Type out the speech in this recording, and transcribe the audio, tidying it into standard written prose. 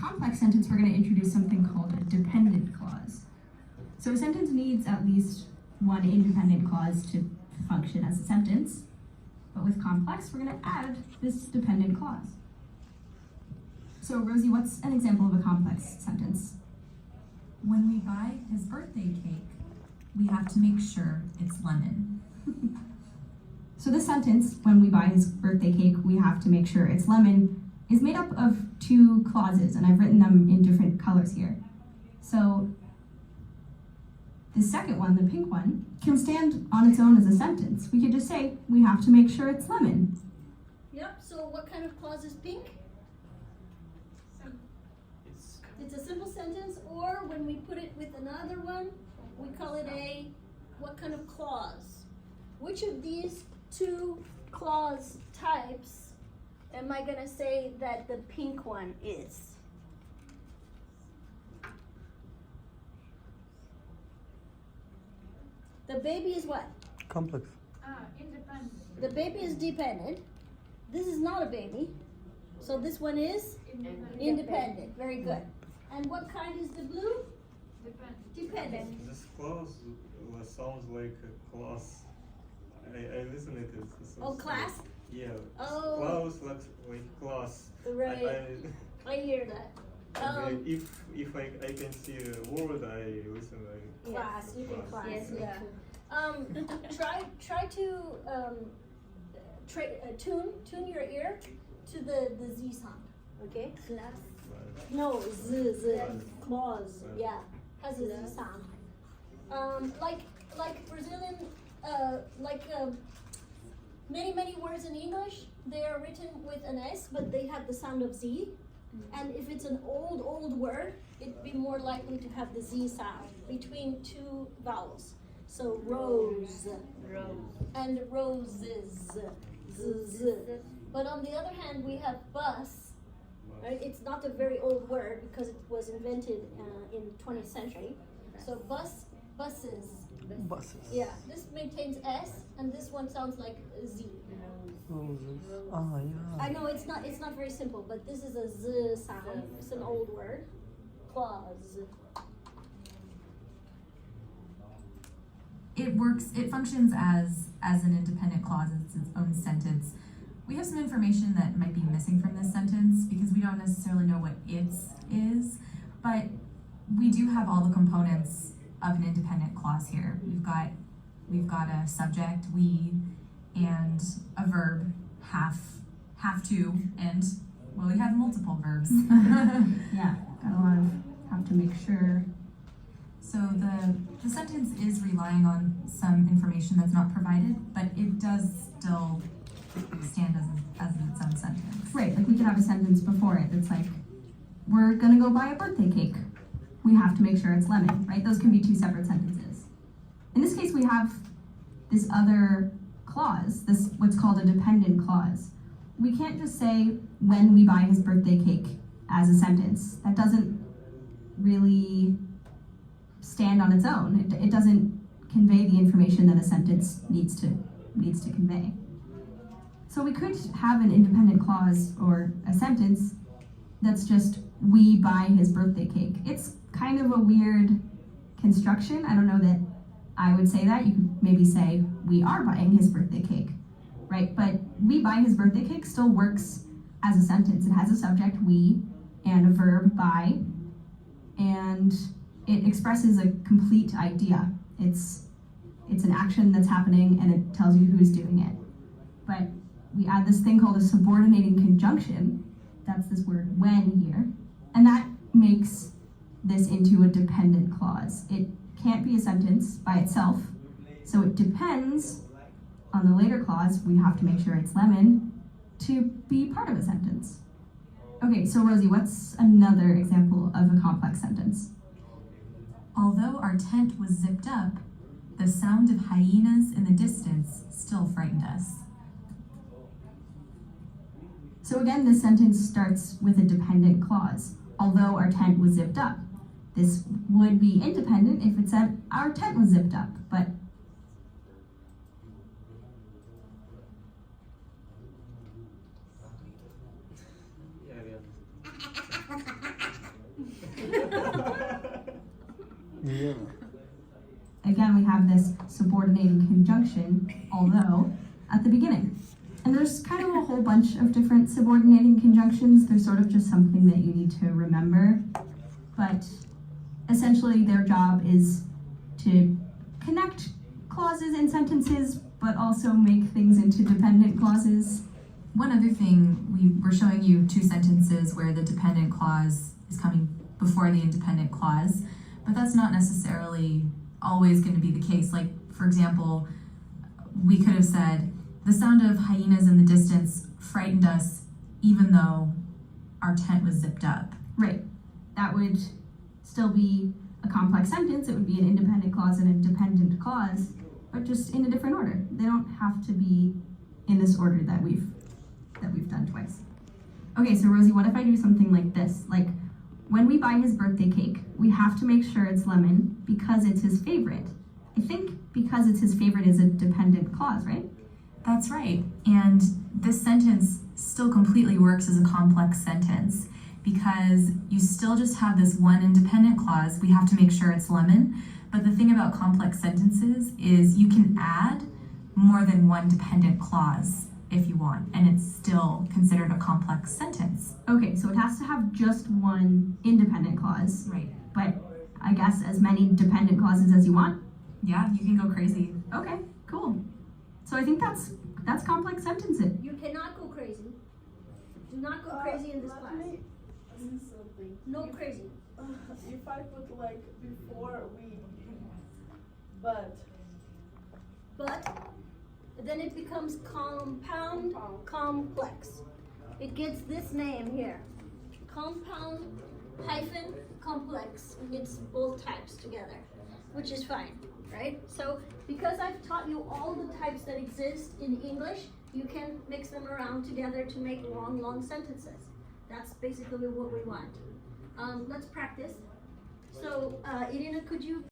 complex sentence, we're going to introduce something called a dependent clause. So a sentence needs at least one independent clause to function as a sentence, but with complex, we're going to add this dependent clause. So Rosie, what's an example of a complex sentence? When we buy his birthday cake, we have to make sure it's lemon. So this sentence, when we buy his birthday cake, we have to make sure it's lemon, is made up of two clauses, and I've written them in different colors here. So the second one, the pink one, can stand on its own as a sentence. We could just say, we have to make sure it's lemon. Yep, so what kind of clause is pink? It's a simple sentence, or when we put it with another one, we call it a, what kind of clause? Which of these two clause types am I gonna say that the pink one is? The baby is what? Complex. Independent. The baby is dependent. This is not a baby. So this one is independent. Very good. And what kind is the blue? Dependent. This clause sounds like a class. I listen to it. Oh, class? Yeah. Oh. Clause like class. Right. I hear that. If I can see a word, I listen like Class. You can class. Yes, Yeah. Try to tune your ear to the Z sound. Okay. Class. No, z clause. Yeah, has a Z sound. Like Brazilian, many words in English, they are written with an S, but they have the sound of Z. And if it's an old word, it'd be more likely to have the Z sound between two vowels. So rose, and roses, z. But on the other hand, we have bus. Right? It's not a very old word because it was invented in 20th century. So buses. Buses. Yeah, this maintains S, and this one sounds like Z. Roses. Ah, yeah. I know it's not very simple, but this is a Z sound. It's an old word. Clause. It functions as an independent clause. It's its own sentence. We have some information that might be missing from this sentence because we don't necessarily know what its is, but we do have all the components of an independent clause here. We've got a subject, we, and a verb, have to, and well, we have multiple verbs. Yeah, got a lot of have to make sure. So the sentence is relying on some information that's not provided, but it does still stand as its own sentence. Right, like we could have a sentence before it that's like, we're gonna go buy a birthday cake. We have to make sure it's lemon, right? Those can be two separate sentences. In this case, we have this other clause, this what's called a dependent clause. We can't just say when we buy his birthday cake as a sentence. That doesn't really stand on its own. It doesn't convey the information that a sentence needs to convey. So we could have an independent clause or a sentence that's just we buy his birthday cake. It's kind of a weird construction. I don't know that I would say that. You could maybe say we are buying his birthday cake, right? But we buy his birthday cake still works as a sentence. It has a subject, we, and a verb, buy, and it expresses a complete idea. It's an action that's happening and it tells you who's doing it. But we add this thing called a subordinating conjunction. That's this word when here. And that makes this into a dependent clause. It can't be a sentence by itself, so it depends on the later clause, we have to make sure it's lemon, to be part of a sentence. Okay, so Rosie, what's another example of a complex sentence? Although our tent was zipped up, the sound of hyenas in the distance still frightened us. So again, this sentence starts with a dependent clause. Although our tent was zipped up. This would be independent if it said our tent was zipped up, but Yeah. Again, we have this subordinating conjunction, although, at the beginning. And there's kind of a whole bunch of different subordinating conjunctions. They're sort of just something that you need to remember. But essentially, their job is to connect clauses in sentences, but also make things into dependent clauses. One other thing, we're showing you two sentences where the dependent clause is coming before the independent clause, but that's not necessarily always going to be the case. Like, for example, we could have said, the sound of hyenas in the distance frightened us even though our tent was zipped up. Right. That would still be a complex sentence. It would be an independent clause and a dependent clause, but just in a different order. They don't have to be in this order that we've done twice. Okay, so Rosie, what if I do something like this? Like, when we buy his birthday cake, we have to make sure it's lemon because it's his favorite. I think because it's his favorite is a dependent clause, right? That's right. And this sentence still completely works as a complex sentence because you still just have this one independent clause. We have to make sure it's lemon. But the thing about complex sentences is you can add more than one dependent clause if you want, and it's still considered a complex sentence. Okay, so it has to have just one independent clause, Right. but I guess as many dependent clauses as you want. Yeah, you can go crazy. Okay, cool. So I think that's complex sentences. You cannot go crazy. Do not go crazy in this class. Let me say something. No crazy. If I put like before we, but Then it becomes compound complex. It gets this name here. Compound hyphen complex. It's both types together, which is fine, right? So because I've taught you all the types that exist in English, you can mix them around together to make long sentences. That's basically what we want. Let's practice. So, Irina, could you